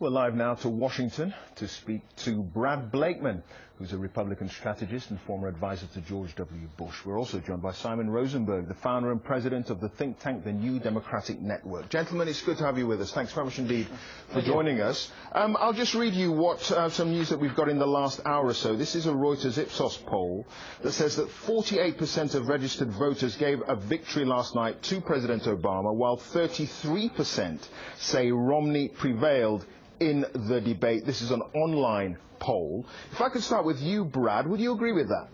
We're live now to Washington to speak to Brad Blakeman, who's a Republican strategist and former advisor to George W. Bush. We're also joined by Simon Rosenberg, the founder and president of the think tank, the New Democratic Network. Gentlemen, it's good to have you with us. Thanks very much indeed for joining us. I'll just read you some news that we've got in the last hour or so. This is a Reuters Ipsos poll that says that 48% of registered voters gave a victory last night to President Obama, while 33% say Romney prevailed in the debate. This is an online poll. If I could start with you, Brad, would you agree with that?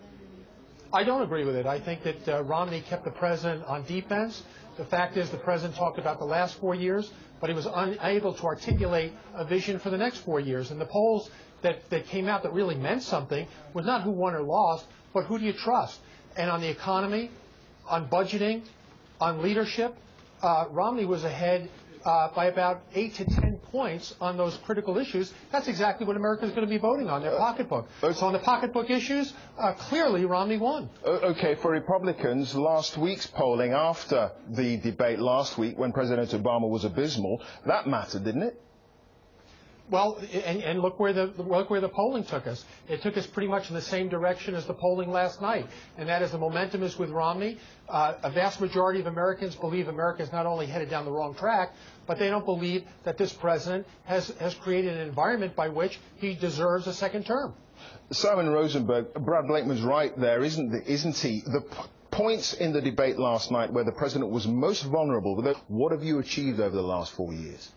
I don't agree with it. I think that Romney kept the president on defense. The fact is the president talked about the last 4 years, but he was unable to articulate a vision for the next 4 years. And the polls that came out that really meant something was not who won or lost, but who do you trust? And on the economy, on budgeting, on leadership, Romney was ahead by about 8 to 10 points on those critical issues. That's exactly what America's going to be voting on, their pocketbook. So on the pocketbook issues, clearly Romney won. Okay, for Republicans, last week's polling after the debate last week when President Obama was abysmal, that mattered, didn't it? Well, and look where the polling took us. It took us pretty much in the same direction as the polling last night, and that is the momentum is with Romney. A vast majority of Americans believe America is not only headed down the wrong track, but they don't believe that this president has created an environment by which he deserves a second term. Simon Rosenberg, Brad Blakeman's right there, isn't he? The points in the debate last night where the president was most vulnerable, what have you achieved over the last 4 years?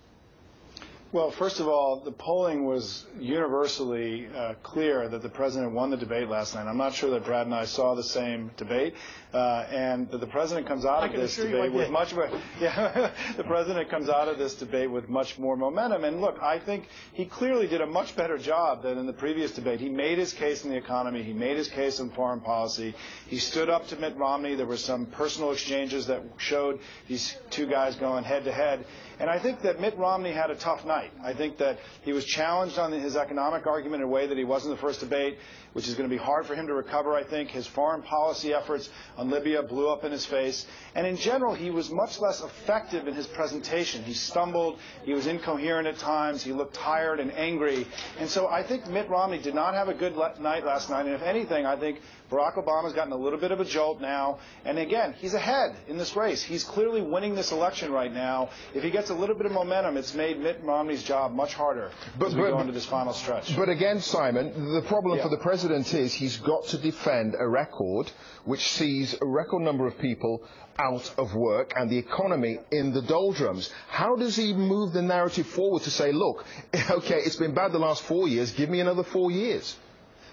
Well, first of all, the polling was universally clear that the president won the debate last night. I'm not sure that Brad and I saw the same debate, and that the president comes out of this debate with much more. Yeah, the president comes out of this debate with much more momentum. And look, I think he clearly did a much better job than in the previous debate. He made his case in the economy. He made his case in foreign policy. He stood up to Mitt Romney. There were some personal exchanges that showed these two guys going head to head. And I think that Mitt Romney had a tough night. I think that he was challenged on his economic argument in a way that he was in the first debate, which is going to be hard for him to recover, I think. His foreign policy efforts on Libya blew up in his face. And in general, he was much less effective in his presentation. He stumbled. He was incoherent at times. He looked tired and angry. And so I think Mitt Romney did not have a good night last night. And if anything, I think Barack Obama's gotten a little bit of a jolt now. And again, he's ahead in this race. He's clearly winning this election right now. If he gets a little bit of momentum, it's made Mitt Romney's job much harder as we go into this final stretch. But again, Simon, the problem for the president is he's got to defend a record which sees a record number of people out of work and the economy in the doldrums. How does he move the narrative forward to say, look, okay, it's been bad the last 4 years, give me another 4 years?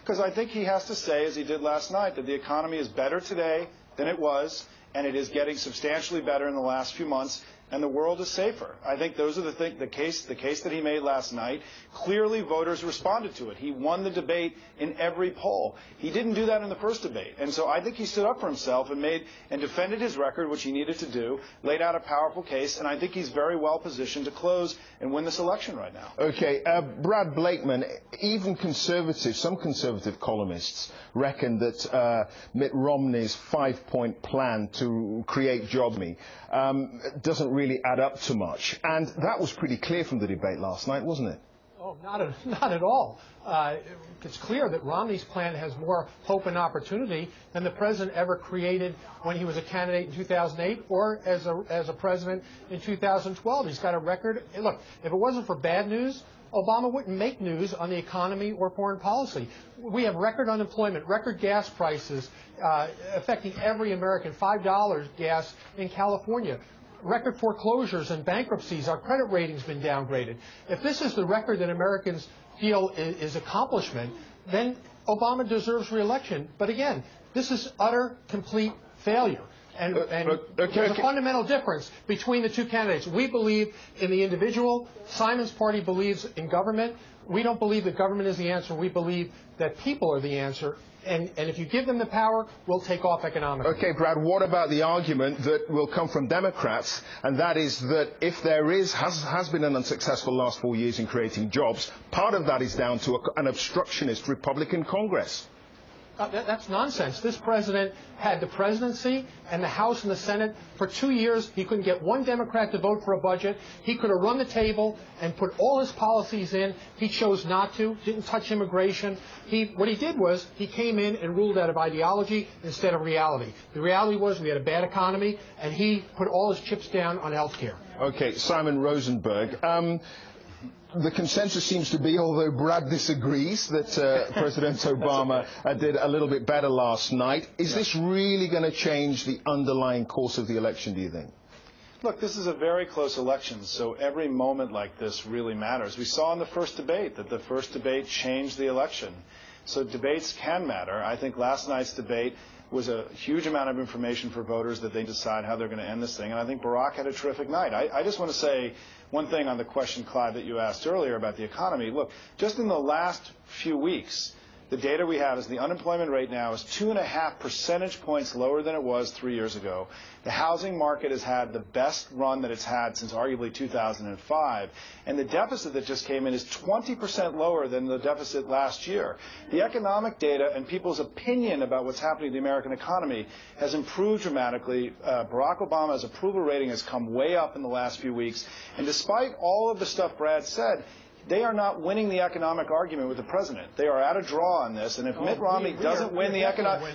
Because I think he has to say, as he did last night, that the economy is better today than it was, and it is getting substantially better in the last few months, and the world is safer. I think those are the case that he made last night. Clearly, voters responded to it. He won the debate in every poll. He didn't do that in the first debate, and so I think he stood up for himself and defended his record, which he needed to do, laid out a powerful case, and I think he's very well positioned to close and win this election right now. Okay, Brad Blakeman, even some conservative columnists reckon that Mitt Romney's 5-point plan to create jobs doesn't really add up to much. And that was pretty clear from the debate last night, wasn't it? Oh, not at all. It's clear that Romney's plan has more hope and opportunity than the president ever created when he was a candidate in 2008 or as a president in 2012. He's got a record. Look, if it wasn't for bad news, Obama wouldn't make news on the economy or foreign policy. We have record unemployment, record gas prices affecting every American, $5 gas in California. Record foreclosures and bankruptcies. Our credit rating's been downgraded. If this is the record that Americans feel is accomplishment, then Obama deserves re-election. But again, this is utter, complete failure. And there's a fundamental difference between the two candidates. We believe in the individual. Simon's party believes in government. We don't believe that government is the answer. We believe that people are the answer. And if you give them the power, we'll take off economically. Okay, Brad, what about the argument that will come from Democrats, and that is that if there has been an unsuccessful last 4 years in creating jobs, part of that is down to an obstructionist Republican Congress? That's nonsense. This president had the presidency and the House and the Senate for 2 years. He couldn't get one Democrat to vote for a budget. He could have run the table and put all his policies in. He chose not to, didn't touch immigration. What he did was he came in and ruled out of ideology instead of reality. The reality was we had a bad economy, and he put all his chips down on health care. Okay, Simon Rosenberg. The consensus seems to be, although Brad disagrees, that President Obama did a little bit better last night. Is this really going to change the underlying course of the election, do you think? Look, this is a very close election, so every moment like this really matters. We saw in the first debate that the first debate changed the election. So debates can matter. I think last night's debate was a huge amount of information for voters that they decide how they're going to end this thing. And I think Barack had a terrific night. I just want to say one thing on the question, Clive, that you asked earlier about the economy. Look, just in the last few weeks, the data we have is the unemployment rate now is 2.5 percentage points lower than it was 3 years ago. The housing market has had the best run that it's had since arguably 2005. And the deficit that just came in is 20% lower than the deficit last year. The economic data and people's opinion about what's happening to the American economy has improved dramatically. Barack Obama's approval rating has come way up in the last few weeks. And despite all of the stuff Brad said, they are not winning the economic argument with the president. They are at a draw on this, and if Mitt Romney doesn't win the economic,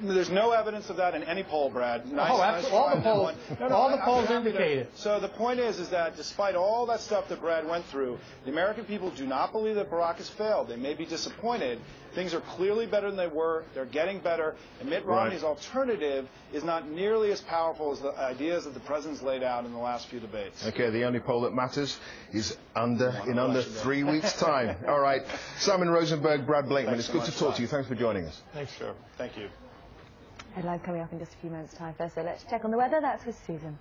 there's no evidence of that in any poll, Brad. All the polls indicate it. So the point is that despite all that stuff that Brad went through, the American people do not believe that Barack has failed. They may be disappointed. Things are clearly better than they were. They're getting better. And Mitt Romney's alternative is not nearly as powerful as the ideas that the president's laid out in the last few debates. Okay, the only poll that matters is in under 3 weeks' time. All right. Simon Rosenberg, Brad Blakeman, it's good to talk to you. Thanks for joining us. Thanks, sure. Thank you. Headline coming up in just a few moments' time. First, so let's check on the weather. That's with Susan.